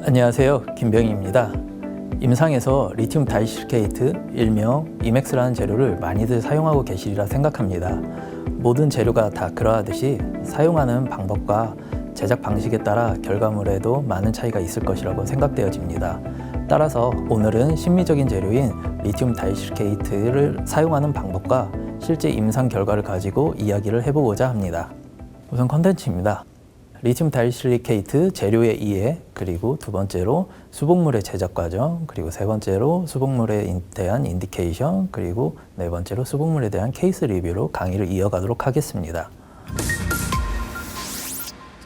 안녕하세요, 김병희입니다. 임상에서 리튬 다이실케이트, 일명 이맥스라는 재료를 많이들 사용하고 계시리라 생각합니다. 모든 재료가 다 그러하듯이 사용하는 방법과 제작 방식에 따라 결과물에도 많은 차이가 있을 것이라고 생각되어집니다. 따라서 오늘은 심미적인 재료인 리튬 다이실케이트를 사용하는 방법과 실제 임상 결과를 가지고 이야기를 해보고자 합니다. 우선 컨텐츠입니다. 리튬 다이실리케이트 재료의 이해, 그리고 두 번째로 수복물의 제작 과정, 그리고 세 번째로 수복물에 대한 인디케이션, 그리고 네 번째로 수복물에 대한 케이스 리뷰로 강의를 이어가도록 하겠습니다.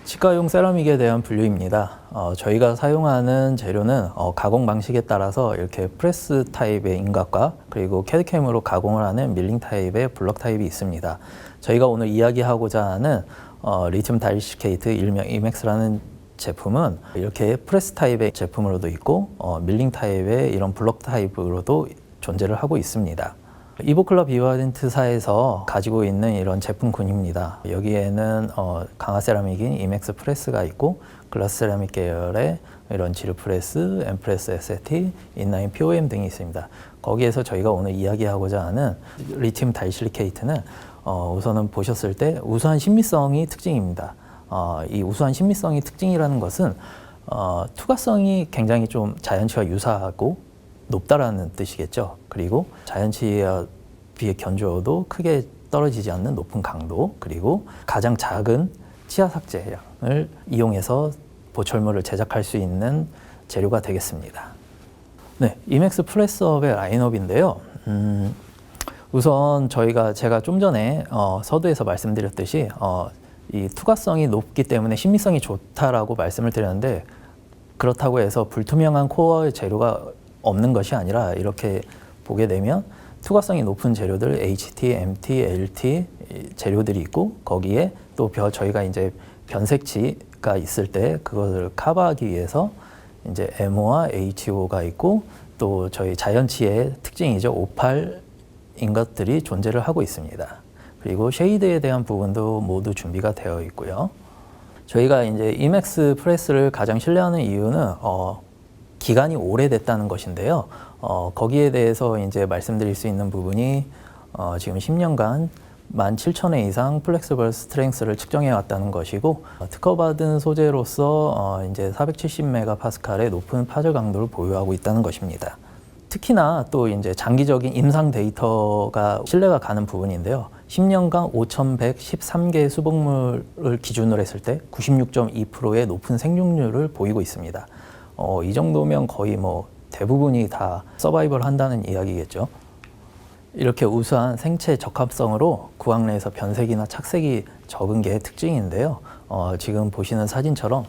치과용 세라믹에 대한 분류입니다. 저희가 사용하는 재료는 가공 방식에 따라서 이렇게 프레스 타입의 인각과 그리고 캐드캠으로 가공을 하는 밀링 타입의 블럭 타입이 있습니다. 저희가 오늘 이야기하고자 하는 리튬 다이실케이트 일명 이맥스라는 제품은 이렇게 프레스 타입의 제품으로도 있고 밀링 타입의 이런 블럭 타입으로도 존재를 하고 있습니다. 이보클라 비바덴트사에서 가지고 있는 이런 제품군입니다. 여기에는 강화 세라믹인 이맥스 프레스가 있고 글라스 세라믹 계열의 이런 지르 프레스, 엠프레스 ST, 인라인 POM 등이 있습니다. 거기에서 저희가 오늘 이야기하고자 하는 리튬 다이실리케이트는 우선은 보셨을 때 우수한 신미성이 특징입니다. 이 우수한 신미성이 특징이라는 것은 투과성이 굉장히 좀 자연치와 유사하고 높다라는 뜻이겠죠. 그리고 자연치에 비해 견조도 크게 떨어지지 않는 높은 강도, 그리고 가장 작은 치아 삭제량을 이용해서 보철물을 제작할 수 있는 재료가 되겠습니다. 네, 이맥스 프레스업의 라인업인데요. 우선 제가 좀 전에 서두에서 말씀드렸듯이 이 투과성이 높기 때문에 신미성이 좋다라고 말씀을 드렸는데, 그렇다고 해서 불투명한 코어의 재료가 없는 것이 아니라 이렇게 보게 되면 투과성이 높은 재료들 HT, MT, LT 재료들이 있고, 거기에 또 저희가 이제 변색치가 있을 때 그것을 커버하기 위해서 이제 MO와 HO가 있고, 또 저희 자연치의 특징이죠, 오팔인 것들이 존재를 하고 있습니다. 그리고 쉐이드에 대한 부분도 모두 준비가 되어 있고요. 저희가 이제 이맥스 프레스를 가장 신뢰하는 이유는 기간이 오래됐다는 것인데요. 거기에 대해서 이제 말씀드릴 수 있는 부분이 지금 10년간 17,000회 이상 플렉스블 스트렝스를 측정해 왔다는 것이고, 특허받은 소재로서 이제 470메가파스칼의 높은 파절 강도를 보유하고 있다는 것입니다. 특히나 또 이제 장기적인 임상 데이터가 신뢰가 가는 부분인데요. 10년간 5,113개의 수복물을 기준으로 했을 때 96.2%의 높은 생존율을 보이고 있습니다. 이 정도면 거의 대부분이 다 서바이벌 한다는 이야기겠죠. 이렇게 우수한 생체 적합성으로 구강 내에서 변색이나 착색이 적은 게 특징인데요. 지금 보시는 사진처럼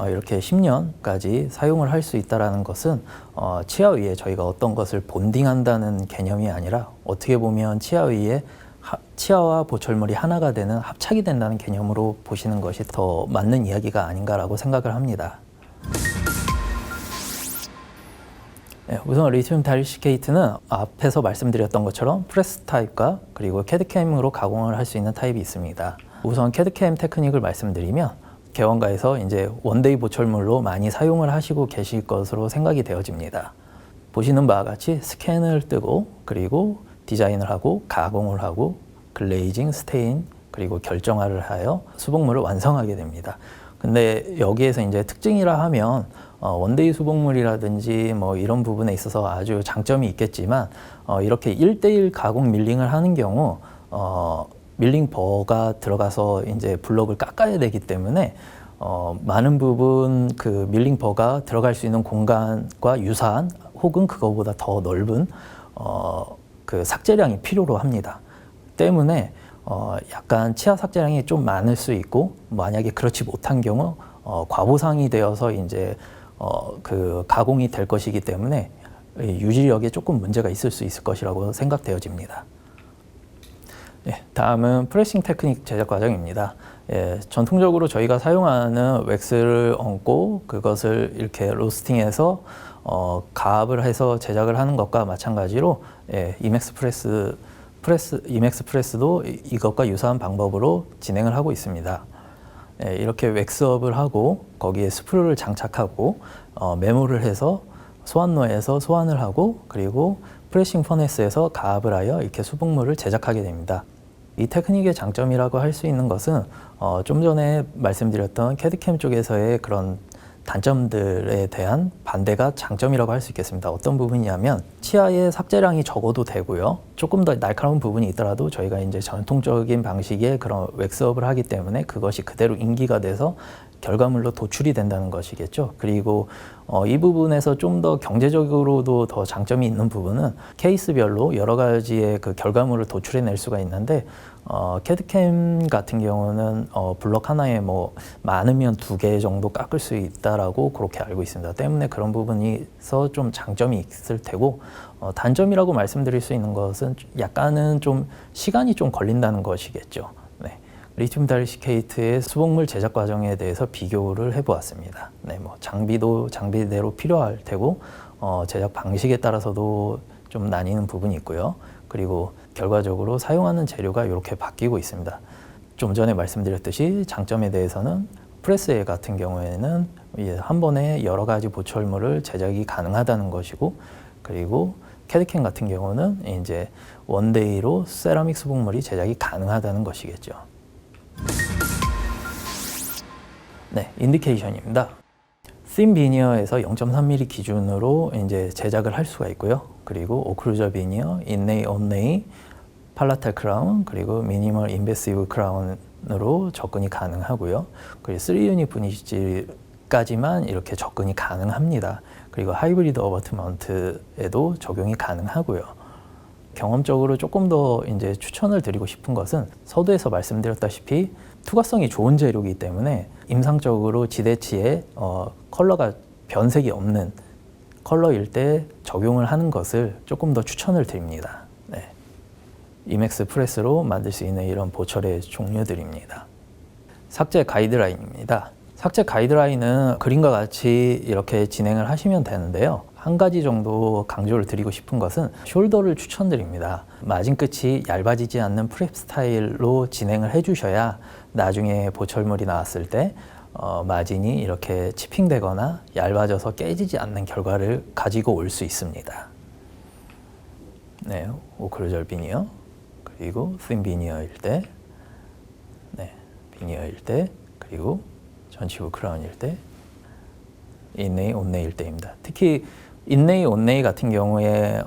이렇게 10년까지 사용을 할 수 있다는 것은 치아 위에 저희가 어떤 것을 본딩한다는 개념이 아니라 어떻게 보면 치아 위에 치아와 보철물이 하나가 되는 합착이 된다는 개념으로 보시는 것이 더 맞는 이야기가 아닌가라고 생각을 합니다. 우선 리튬 다이실케이트는 앞에서 말씀드렸던 것처럼 프레스 타입과 그리고 캐드캠으로 가공을 할 수 있는 타입이 있습니다. 우선 캐드캠 테크닉을 말씀드리면, 개원가에서 이제 원데이 보철물로 많이 사용을 하시고 계실 것으로 생각이 되어집니다. 보시는 바와 같이 스캔을 뜨고, 그리고 디자인을 하고, 가공을 하고, 글레이징, 스테인, 그리고 결정화를 하여 수복물을 완성하게 됩니다. 근데 여기에서 이제 특징이라 하면 원데이 수복물이라든지 이런 부분에 있어서 아주 장점이 있겠지만, 이렇게 1:1 가공 밀링을 하는 경우 밀링 버가 들어가서 이제 블럭을 깎아야 되기 때문에 많은 부분 그 밀링 버가 들어갈 수 있는 공간과 유사한 혹은 그거보다 더 넓은 그 삭제량이 필요로 합니다. 때문에 약간 치아 삭제량이 좀 많을 수 있고, 만약에 그렇지 못한 경우 과보상이 되어서 이제 그 가공이 될 것이기 때문에 유지력에 조금 문제가 있을 수 있을 것이라고 생각되어집니다. 다음은 프레싱 테크닉 제작 과정입니다. 전통적으로 저희가 사용하는 웩스를 얹고 그것을 이렇게 로스팅해서 가압을 해서 제작을 하는 것과 마찬가지로 이맥스 프레스도 이것과 유사한 방법으로 진행을 하고 있습니다. 이렇게 웩스업을 하고 거기에 스프루를 장착하고 메모를 해서 소환로에서 소환을 하고 그리고 프레싱 퍼네스에서 가압을 하여 이렇게 수북물을 제작하게 됩니다. 이 테크닉의 장점이라고 할 수 있는 것은 좀 전에 말씀드렸던 캐드캠 쪽에서의 그런 단점들에 대한 반대가 장점이라고 할 수 있겠습니다. 어떤 부분이냐면 치아의 삭제량이 적어도 되고요. 조금 더 날카로운 부분이 있더라도 저희가 이제 전통적인 방식의 그런 웩스업을 하기 때문에 그것이 그대로 인기가 돼서 결과물로 도출이 된다는 것이겠죠. 그리고 이 부분에서 좀 더 경제적으로도 더 장점이 있는 부분은 케이스별로 여러 가지의 그 결과물을 도출해낼 수가 있는데 캐드캠 같은 경우는 블럭 하나에 뭐 많으면 2개 정도 깎을 수 있다라고 그렇게 알고 있습니다. 때문에 그런 부분에서 좀 장점이 있을 테고 단점이라고 말씀드릴 수 있는 것은 약간은 좀 시간이 좀 걸린다는 것이겠죠. 네. 리튬 다이시케이트의 수복물 제작 과정에 대해서 비교를 해보았습니다. 네, 뭐 장비도 장비대로 필요할 테고 제작 방식에 따라서도 좀 나뉘는 부분이 있고요. 그리고 결과적으로 사용하는 재료가 이렇게 바뀌고 있습니다. 좀 전에 말씀드렸듯이 장점에 대해서는 프레스 같은 경우에는 한 번에 여러 가지 보철물을 제작이 가능하다는 것이고, 그리고 캐드캠 같은 경우는 이제 원데이로 세라믹 수복물이 제작이 가능하다는 것이겠죠. 네, 인디케이션입니다. 씬 비니어에서 0.3mm 기준으로 이제 제작을 할 수가 있고요. 그리고 오클루저 비니어, 인네이, 온네이, 팔라탈 크라운, 그리고 미니멀 인베시브 크라운으로 접근이 가능하고요. 그리고 3유닛 분위지까지만 이렇게 접근이 가능합니다. 그리고 하이브리드 어버트먼트에도 적용이 가능하고요. 경험적으로 조금 더 이제 추천을 드리고 싶은 것은 서두에서 말씀드렸다시피 투과성이 좋은 재료이기 때문에 임상적으로 지대치에 컬러가 변색이 없는 컬러일 때 적용을 하는 것을 조금 더 추천을 드립니다. 네. 이맥스 프레스로 만들 수 있는 이런 보철의 종류들입니다. 삭제 가이드라인입니다. 삭제 가이드라인은 그림과 같이 이렇게 진행을 하시면 되는데요. 한 가지 정도 강조를 드리고 싶은 것은 숄더를 추천드립니다. 마진 끝이 얇아지지 않는 프랩 스타일로 진행을 해주셔야 나중에 보철물이 나왔을 때 마진이 이렇게 치핑되거나 얇아져서 깨지지 않는 결과를 가지고 올 수 있습니다. 네, 오클루저 비니어, 그리고 씬 비니어일 때, 네, 비니어일 때, 그리고 전치부 크라운일 때, 인네이, 온네이일 때입니다. 특히 인네이, 온네이 같은 경우에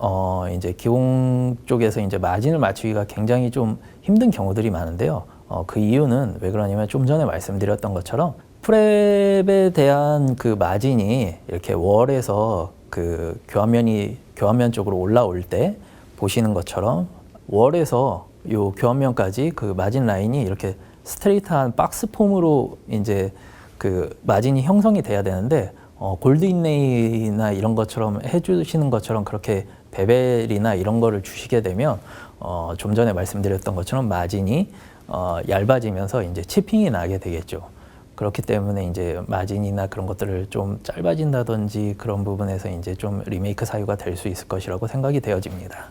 이제 기공 쪽에서 이제 마진을 맞추기가 굉장히 좀 힘든 경우들이 많은데요. 그 이유는 왜 그러냐면 좀 전에 말씀드렸던 것처럼 프랩에 대한 그 마진이 이렇게 월에서 그 교환면 쪽으로 올라올 때 보시는 것처럼 월에서 요 교환면까지 그 마진 라인이 이렇게 스트레이트한 박스 폼으로 이제 그 마진이 형성이 돼야 되는데 골드 인레이나 이런 것처럼 해주시는 것처럼 그렇게 베벨이나 이런 거를 주시게 되면 좀 전에 말씀드렸던 것처럼 마진이 얇아지면서 이제 치핑이 나게 되겠죠. 그렇기 때문에 이제 마진이나 그런 것들을 좀 짧아진다든지 그런 부분에서 이제 좀 리메이크 사유가 될 수 있을 것이라고 생각이 되어집니다.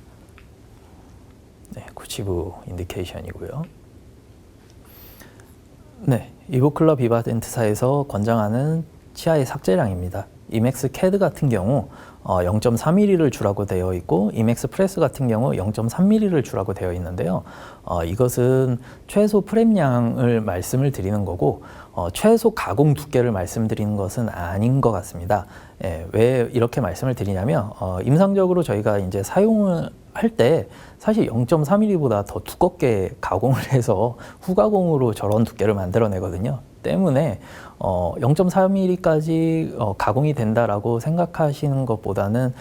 네, 구치부 인디케이션이고요. 네, 이보클러 비바덴트사에서 권장하는 치아의 삭제량입니다. 이맥스 캐드 같은 경우 0.4mm를 주라고 되어 있고 이맥스 프레스 같은 경우 0.3mm를 주라고 되어 있는데요. 이것은 최소 프랩량을 말씀을 드리는 거고 최소 가공 두께를 말씀드리는 것은 아닌 것 같습니다. 예, 왜 이렇게 말씀을 드리냐면 임상적으로 저희가 이제 사용을 할 때 사실 0.3mm보다 더 두껍게 가공을 해서 후가공으로 저런 두께를 만들어내거든요. 때문에 0.4mm까지 가공이 된다라고 생각하시는 것보다는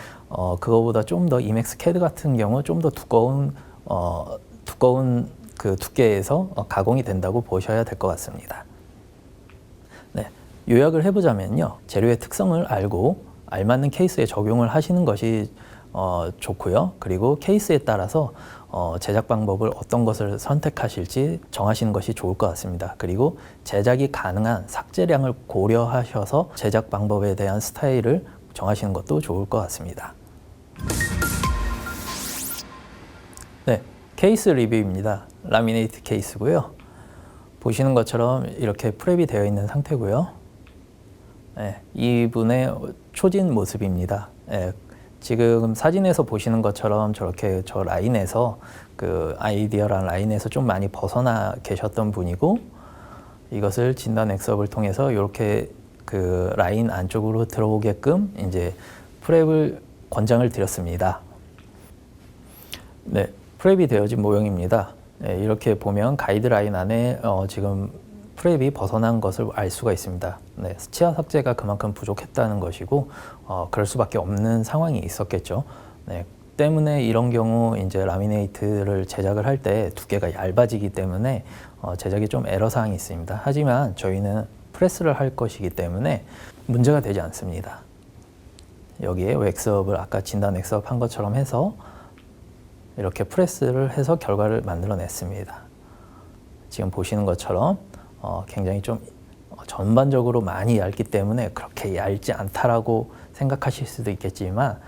그거보다 좀 더 이맥스 캐드 같은 경우 좀 더 두꺼운 그 두께에서 가공이 된다고 보셔야 될 것 같습니다. 네, 요약을 해보자면요, 재료의 특성을 알고 알맞는 케이스에 적용을 하시는 것이 좋고요. 그리고 케이스에 따라서 제작 방법을 어떤 것을 선택하실지 정하시는 것이 좋을 것 같습니다. 그리고 제작이 가능한 삭제량을 고려하셔서 제작 방법에 대한 스타일을 정하시는 것도 좋을 것 같습니다. 네, 케이스 리뷰입니다. 라미네이트 케이스고요. 보시는 것처럼 이렇게 프랩이 되어 있는 상태고요. 네, 이분의 초진 모습입니다. 네, 지금 사진에서 보시는 것처럼 저렇게 저 라인에서 그 아이디어란 라인에서 좀 많이 벗어나 계셨던 분이고, 이것을 진단 엑스업을 통해서 이렇게 그 라인 안쪽으로 들어오게끔 이제 프랩을 권장을 드렸습니다. 네, 프랩이 되어진 모형입니다. 네, 이렇게 보면 가이드라인 안에 지금 프랩이 벗어난 것을 알 수가 있습니다. 네, 치아 삭제가 그만큼 부족했다는 것이고, 그럴 수밖에 없는 상황이 있었겠죠. 네, 때문에 이런 경우 이제 라미네이트를 제작을 할 때 두께가 얇아지기 때문에 제작에 좀 애로 사항이 있습니다. 하지만 저희는 프레스를 할 것이기 때문에 문제가 되지 않습니다. 여기에 웩스업을 아까 진단 웩스업 한 것처럼 해서 이렇게 프레스를 해서 결과를 만들어냈습니다. 지금 보시는 것처럼 굉장히 좀 전반적으로 많이 얇기 때문에 그렇게 얇지 않다라고 생각하실 수도 있겠지만,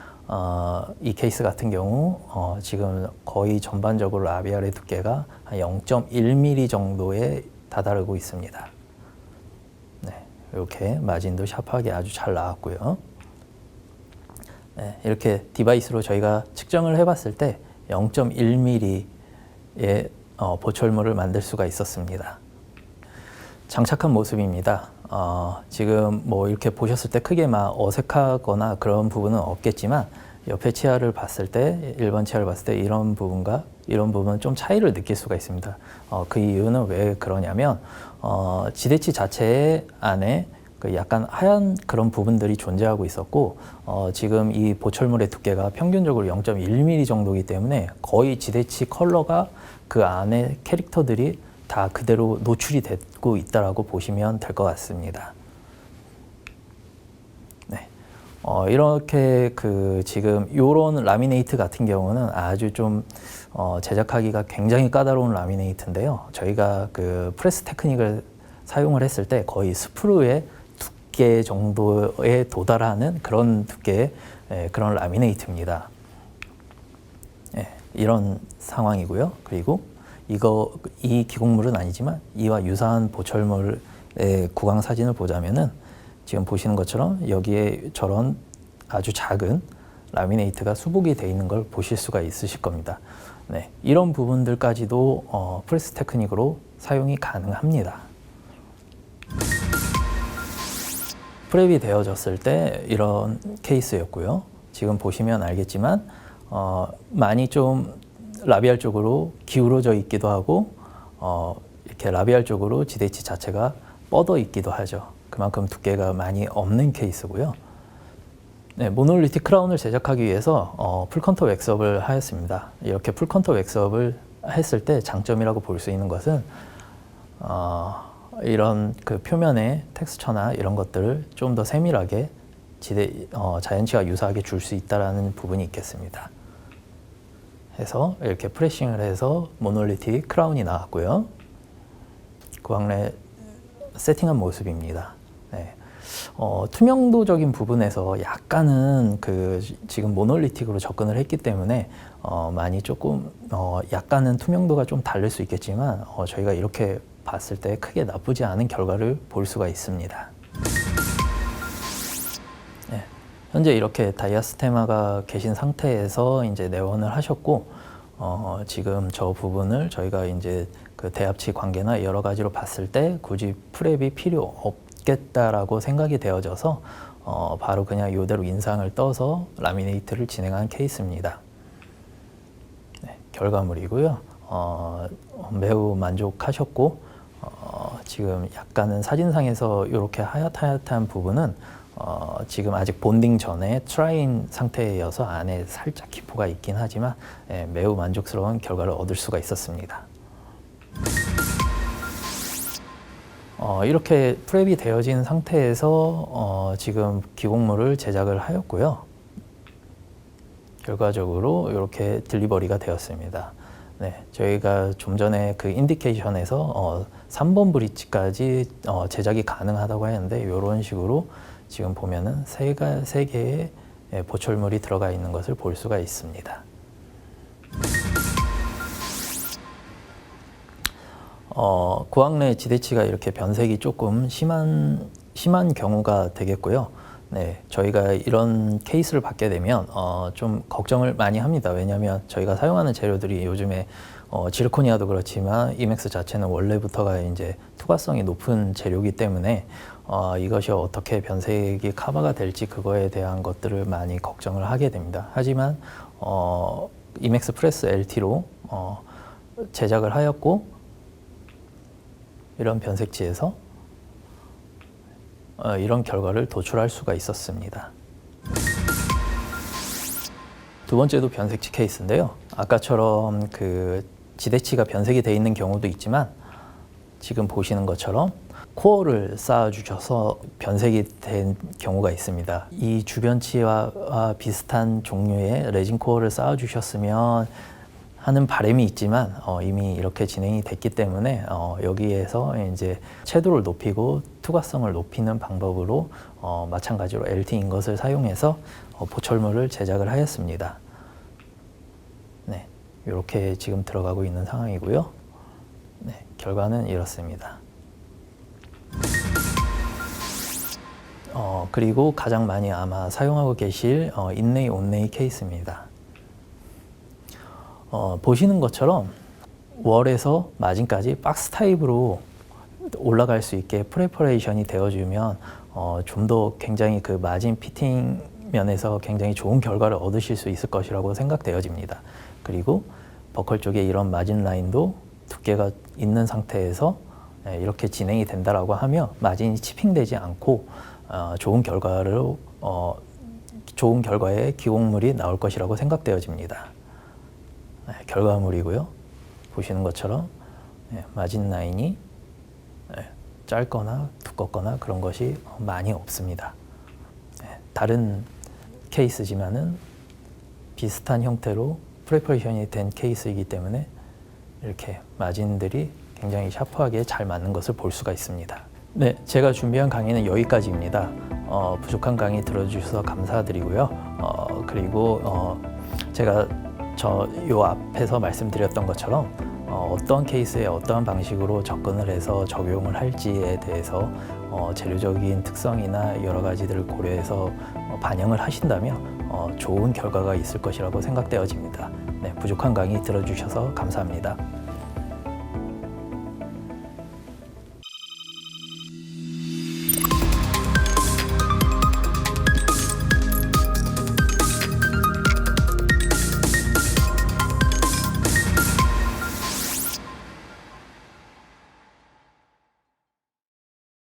이 케이스 같은 경우 지금 거의 전반적으로 라비알의 두께가 한 0.1mm 정도에 다다르고 있습니다. 네, 이렇게 마진도 샤프하게 아주 잘 나왔고요. 네, 이렇게 디바이스로 저희가 측정을 해봤을 때 0.1mm의 보철물을 만들 수가 있었습니다. 장착한 모습입니다. 지금 뭐 이렇게 보셨을 때 크게 막 어색하거나 그런 부분은 없겠지만, 옆에 치아를 봤을 때, 일반 치아를 봤을 때 이런 부분과 이런 부분은 좀 차이를 느낄 수가 있습니다. 그 이유는 왜 그러냐면, 지대치 자체 안에 그 약간 하얀 그런 부분들이 존재하고 있었고, 지금 이 보철물의 두께가 평균적으로 0.1mm 정도이기 때문에 거의 지대치 컬러가 그 안에 캐릭터들이 다 그대로 노출이 되고 있다라고 보시면 될 것 같습니다. 네, 이렇게 그 지금 이런 라미네이트 같은 경우는 아주 좀 제작하기가 굉장히 까다로운 라미네이트인데요. 저희가 그 프레스 테크닉을 사용을 했을 때 거의 스프루의 두께 정도에 도달하는 그런 두께의 그런 라미네이트입니다. 네, 이런 상황이고요. 그리고 이 기공물은 아니지만 이와 유사한 보철물의 구강 사진을 보자면은 지금 보시는 것처럼 여기에 저런 아주 작은 라미네이트가 수복이 되어 있는 걸 보실 수가 있으실 겁니다. 네, 이런 부분들까지도 프레스 테크닉으로 사용이 가능합니다. 프랩이 되어졌을 때 이런 케이스였고요. 지금 보시면 알겠지만 많이 좀 라비알 쪽으로 기울어져 있기도 하고, 이렇게 라비알 쪽으로 지대치 자체가 뻗어 있기도 하죠. 그만큼 두께가 많이 없는 케이스고요. 네, 모놀리틱 크라운을 제작하기 위해서 풀컨터 웩스업을 하였습니다. 이렇게 풀컨터 웩스업을 했을 때 장점이라고 볼 수 있는 것은 이런 그 표면의 텍스처나 이런 것들을 좀 더 세밀하게 자연치와 유사하게 줄 수 있다는 부분이 있겠습니다. 해서 이렇게 프레싱을 해서 모놀리틱 크라운이 나왔고요. 구강내 세팅한 모습입니다. 네. 투명도적인 부분에서 약간은 그 지금 모놀리틱으로 접근을 했기 때문에 많이 조금 약간은 투명도가 좀 다를 수 있겠지만, 저희가 이렇게 봤을 때 크게 나쁘지 않은 결과를 볼 수가 있습니다. 네. 현재 이렇게 다이아스테마가 계신 상태에서 이제 내원을 하셨고, 지금 저 부분을 저희가 이제 그 대합치 관계나 여러 가지로 봤을 때 굳이 프랩이 필요 없겠다라고 생각이 되어져서 바로 그냥 이대로 인상을 떠서 라미네이트를 진행한 케이스입니다. 네, 결과물이고요. 매우 만족하셨고, 지금 약간은 사진상에서 이렇게 하얗한 부분은 지금 아직 본딩 전에 트라인 상태여서 안에 살짝 기포가 있긴 하지만 매우 만족스러운 결과를 얻을 수가 있었습니다. 이렇게 프랩이 되어진 상태에서 지금 기공물을 제작을 하였고요. 결과적으로 이렇게 딜리버리가 되었습니다. 네, 저희가 좀 전에 그 인디케이션에서 3번 브릿지까지 제작이 가능하다고 했는데, 이런 식으로 지금 보면은 세 개의 보철물이 들어가 있는 것을 볼 수가 있습니다. 고학내 지대치가 이렇게 변색이 조금 심한 경우가 되겠고요. 네, 저희가 이런 케이스를 받게 되면 좀 걱정을 많이 합니다. 왜냐하면 저희가 사용하는 재료들이 요즘에 지르코니아도 그렇지만 이맥스 자체는 원래부터가 이제 투과성이 높은 재료이기 때문에 이것이 어떻게 변색이 커버가 될지 그거에 대한 것들을 많이 걱정을 하게 됩니다. 하지만 이맥스 프레스 LT로 제작을 하였고 이런 변색지에서 이런 결과를 도출할 수가 있었습니다. 두 번째도 변색치 케이스인데요. 아까처럼 그 지대치가 변색이 돼 있는 경우도 있지만 지금 보시는 것처럼 코어를 쌓아주셔서 변색이 된 경우가 있습니다. 이 주변치와 비슷한 종류의 레진 코어를 쌓아주셨으면 하는 바람이 있지만 이미 이렇게 진행이 됐기 때문에 여기에서 이제 채도를 높이고 투과성을 높이는 방법으로 마찬가지로 LT 인것을 사용해서 보철물을 제작을 하였습니다. 네, 이렇게 지금 들어가고 있는 상황이고요. 네, 결과는 이렇습니다. 그리고 가장 많이 아마 사용하고 계실 인레이 온레이 케이스입니다. 보시는 것처럼 월에서 마진까지 박스 타입으로 올라갈 수 있게 프레퍼레이션이 되어주면 좀 더 굉장히 그 마진 피팅 면에서 굉장히 좋은 결과를 얻으실 수 있을 것이라고 생각되어집니다. 그리고 버클 쪽에 이런 마진 라인도 두께가 있는 상태에서 이렇게 진행이 된다라고 하면 마진이 치핑되지 않고 좋은 결과의 기공물이 나올 것이라고 생각되어집니다. 결과물이고요. 보시는 것처럼 마진 라인이 짧거나 두껍거나 그런 것이 많이 없습니다. 다른 케이스지만은 비슷한 형태로 프레퍼레이션이 된 케이스이기 때문에 이렇게 마진들이 굉장히 샤프하게 잘 맞는 것을 볼 수가 있습니다. 네, 제가 준비한 강의는 여기까지입니다. 부족한 강의 들어주셔서 감사드리고요. 그리고 제가 요 앞에서 말씀드렸던 것처럼 어떤 케이스에 어떠한 방식으로 접근을 해서 적용을 할지에 대해서 재료적인 특성이나 여러 가지들을 고려해서 반영을 하신다면 좋은 결과가 있을 것이라고 생각되어집니다. 네, 부족한 강의 들어주셔서 감사합니다.